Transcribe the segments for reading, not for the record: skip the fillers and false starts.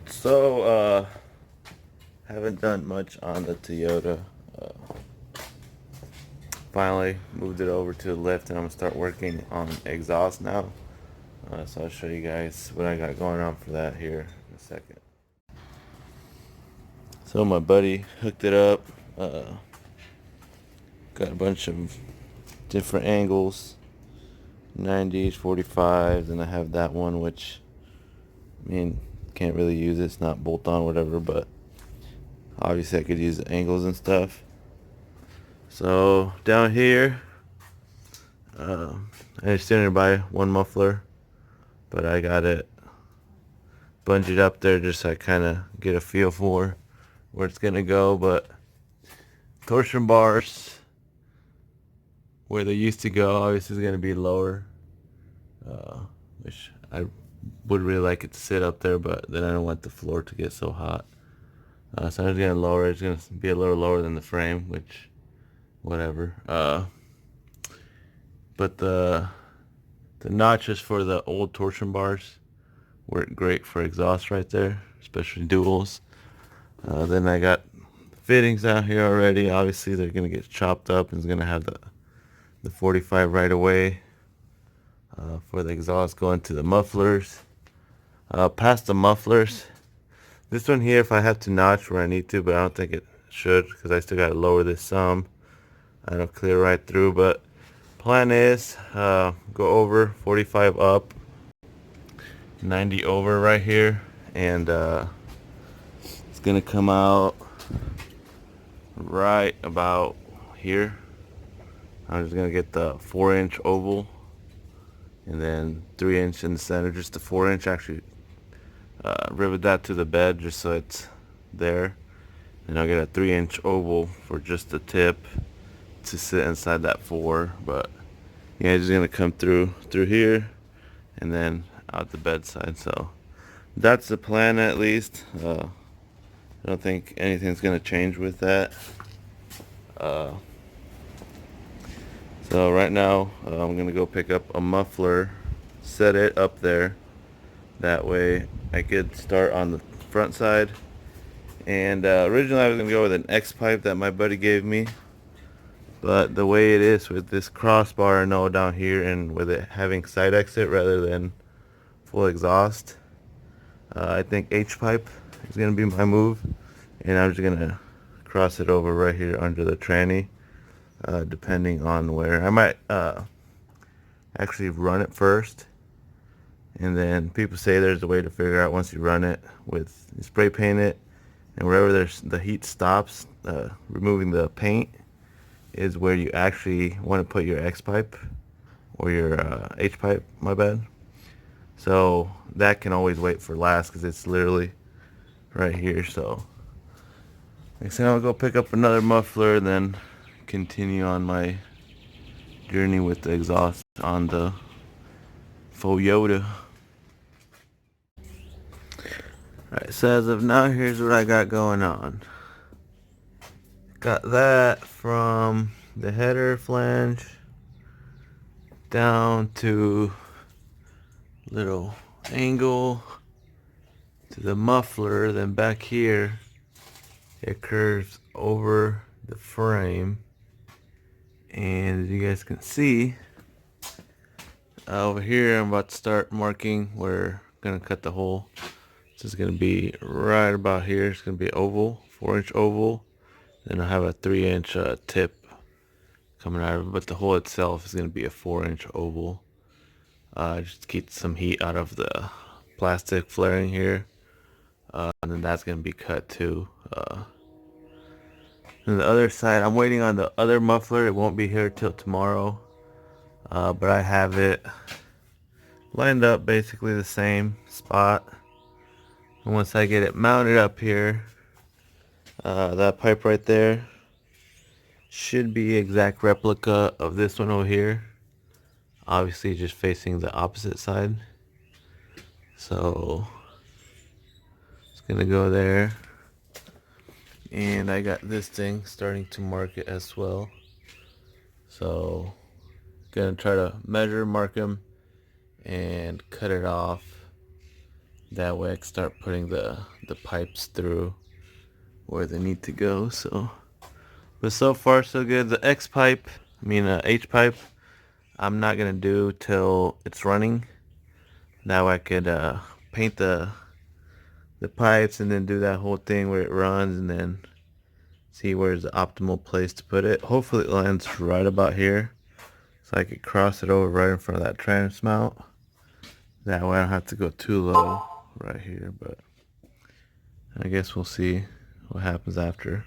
So, haven't done much on the Toyota. Uh, Finally moved it over to the lift, and I'm gonna start working on exhaust now. So I'll show you guys what I got going on for that here in a second. So my buddy hooked it up. Got a bunch of different angles, 90s, 45s, and I have that one which, I mean, can't really use it. It's not bolt on, whatever, but obviously I could use the angles and stuff. So down here, I just standing by one muffler, but I got it bungeed up there just so I kind of get a feel for where it's gonna go. But torsion bars, where they used to go, obviously is gonna be lower, which I would really like it to sit up there, but then I don't want the floor to get so hot. So I'm just gonna lower it. It's gonna be a little lower than the frame, which whatever. But the notches for the old torsion bars work great for exhaust right there, especially duals. Then I got fittings out here already. Obviously they're gonna get chopped up, and it's gonna have the 45 right away for the exhaust going to the mufflers. Past the mufflers, this one here, if I have to notch where I need to, but I don't think it should because I still gotta lower this some. I don't clear right through, but plan is go over 45 up, 90 over right here, and it's gonna come out right about here. I'm just gonna get the 4-inch oval and then 3-inch in the center, just the 4-inch. Actually rivet that to the bed just so it's there, and I'll get a 3-inch oval for just the tip to sit inside that 4. But yeah, it's just gonna come through here and then out the bedside. So that's the plan, at least. I don't think anything's gonna change with that. So right now I'm gonna go pick up a muffler, set it up there. That way I could start on the front side. And originally I was gonna go with an X pipe that my buddy gave me, but the way it is with this crossbar, I know, down here, and with it having side exit rather than full exhaust, I think H pipe is gonna be my move, and I'm just gonna cross it over right here under the tranny, depending on where. I might actually run it first, and then people say there's a way to figure out once you run it with, you spray paint it, and wherever there's the heat stops, removing the paint is where you actually want to put your X pipe or your H pipe, my bad. So that can always wait for last because it's literally right here. So next thing, I'll go pick up another muffler and then continue on my journey with the exhaust on the Toyota. Alright, so as of now, here's what I got going on. Got that from the header flange down to little angle to the muffler, then back here it curves over the frame, and as you guys can see over here, I'm about to start marking where I'm gonna cut the hole. This is gonna be right about here. It's gonna be oval, 4-inch oval. Then I'll have a 3-inch tip coming out of it, but the hole itself is gonna be a 4-inch oval. Just to keep some heat out of the plastic flaring here. And then that's gonna be cut too. And the other side, I'm waiting on the other muffler. It won't be here till tomorrow. But I have it lined up basically the same spot. And once I get it mounted up here, that pipe right there should be exact replica of this one over here. Obviously just facing the opposite side. So it's gonna go there. And I got this thing starting to mark it as well. So gonna try to measure, mark them, and cut it off That way I can start putting the pipes through where they need to go. So, but so far so good. The X pipe, H pipe, I'm not gonna do till it's running. Now I could paint the pipes and then do that whole thing where it runs and then see where's the optimal place to put it. Hopefully it lands right about here so I could cross it over right in front of that trans mount. That way I don't have to go too low right here, but I guess we'll see what happens after.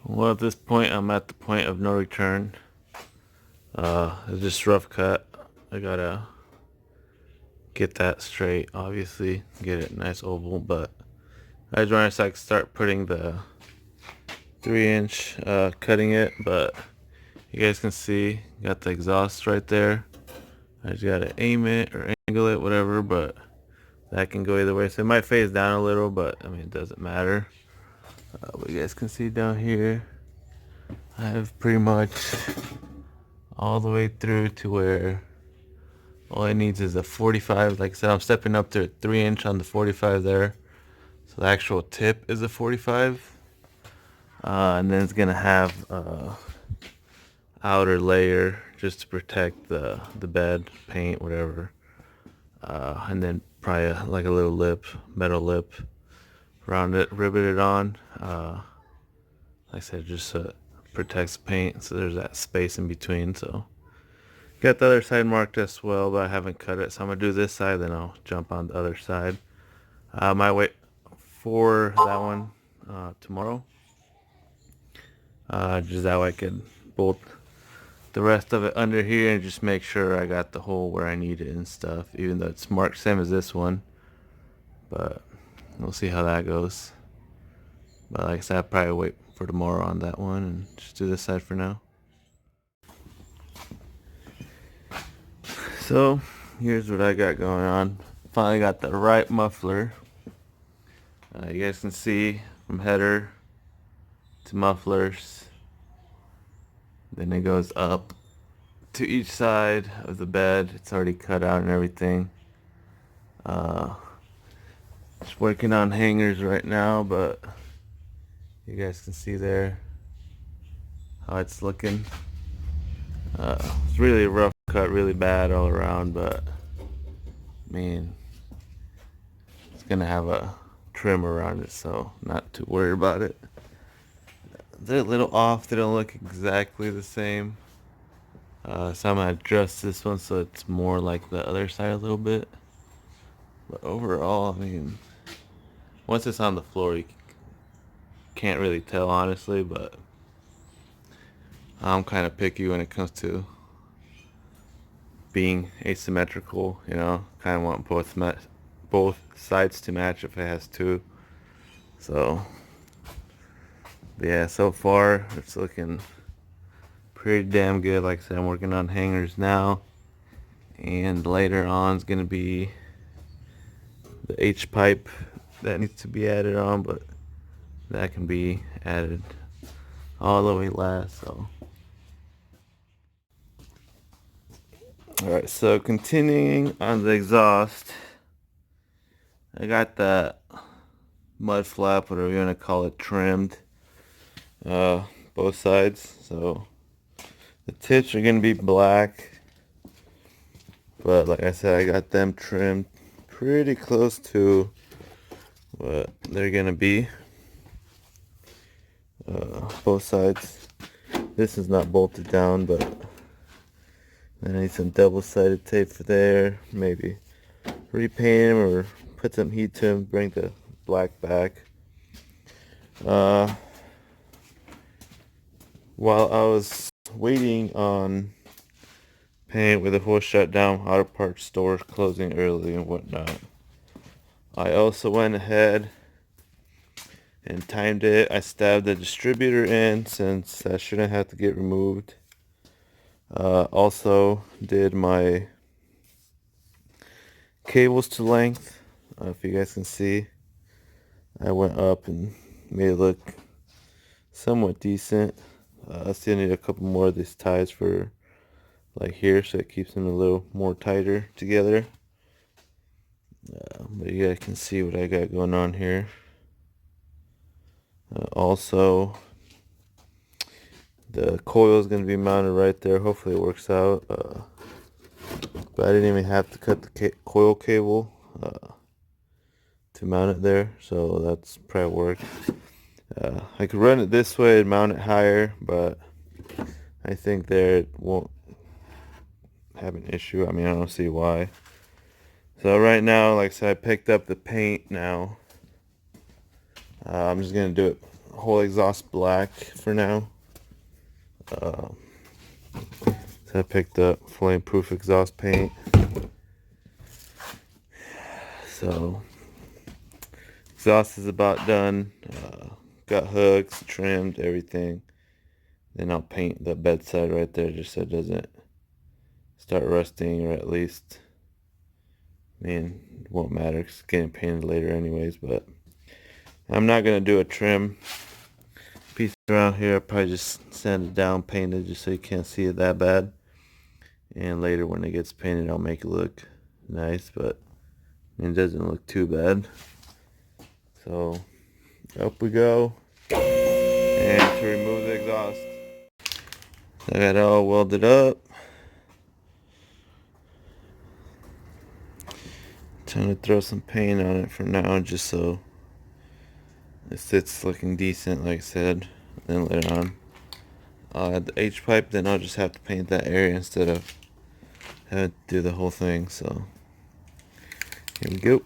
Well, at this point I'm at the point of no return. It's just rough cut. I gotta get that straight, obviously, get it nice oval, but I just wanted to start putting the 3-inch, cutting it, but you guys can see, got the exhaust right there. I just gotta aim it or angle it, whatever, but that can go either way. So it might phase down a little, but I mean, it doesn't matter. But you guys can see down here, I have pretty much all the way through to where all it needs is a 45. Like I said, I'm stepping up to a 3-inch on the 45 there. So the actual tip is a 45. And then it's gonna have outer layer just to protect the bed, paint, whatever. And then probably like a little lip, metal lip around it, riveted on. Like I said, just protects the paint, so there's that space in between. So got the other side marked as well, but I haven't cut it, so I'm gonna do this side, then I'll jump on the other side. I might wait for that one tomorrow. Just that way I can bolt the rest of it under here and just make sure I got the hole where I need it and stuff, even though it's marked same as this one. But we'll see how that goes. But like I said, I'll probably wait for tomorrow on that one and just do this side for now. So here's what I got going on. Finally got the right muffler. You guys can see from header to mufflers, then it goes up to each side of the bed. It's already cut out and everything. Just working on hangers right now, but you guys can see there how it's looking. It's really a rough cut, really bad all around, but I mean, it's gonna have a trim around it, so not too worried about it. They're a little off, they don't look exactly the same. So I'm gonna adjust this one so it's more like the other side a little bit. But overall, I mean, once it's on the floor, you can't really tell, honestly, but I'm kind of picky when it comes to being asymmetrical, you know. Kind of want both sides to match if it has to. So yeah, so far it's looking pretty damn good. Like I said, I'm working on hangers now, and later on is gonna be the H pipe that needs to be added on, but that can be added all the way last. So alright, so continuing on the exhaust, I got the mud flap, whatever you want to call it, trimmed both sides. So the tips are going to be black, but like I said, I got them trimmed pretty close to what they're going to be. Both sides. This is not bolted down, but I need some double-sided tape for there. Maybe repaint them or put some heat to them, bring the black back. While I was waiting on paint with the whole shutdown, auto parts stores closing early and whatnot, I also went ahead and timed it. I stabbed the distributor in since that shouldn't have to get removed. Also did my cables to length. If you guys can see, I went up and made it look somewhat decent. I still need a couple more of these ties for like here, so it keeps them a little more tighter together. But you guys can see what I got going on here. Also, the coil is going to be mounted right there. Hopefully it works out. But I didn't even have to cut the coil cable to mount it there, so that's probably worked. I could run it this way and mount it higher, but I think there it won't have an issue. I mean, I don't see why. So right now, like I said, I picked up the paint now. I'm just going to do it whole exhaust black for now. So I picked up flame-proof exhaust paint. So exhaust is about done. Got hooks, trimmed, everything. Then I'll paint the bedside right there just so it doesn't start rusting, or at least, I mean, it won't matter 'cause it's getting painted later anyways. But I'm not going to do a trim piece around here. I'll probably just sand it down, paint it just so you can't see it that bad. And later when it gets painted, I'll make it look nice, but I mean, it doesn't look too bad. So up we go. And to remove the exhaust, I got it all welded up. Trying to throw some paint on it for now, just so it sits looking decent, like I said. Then later on, I'll add the H-pipe, then I'll just have to paint that area instead of having to do the whole thing. So here we go.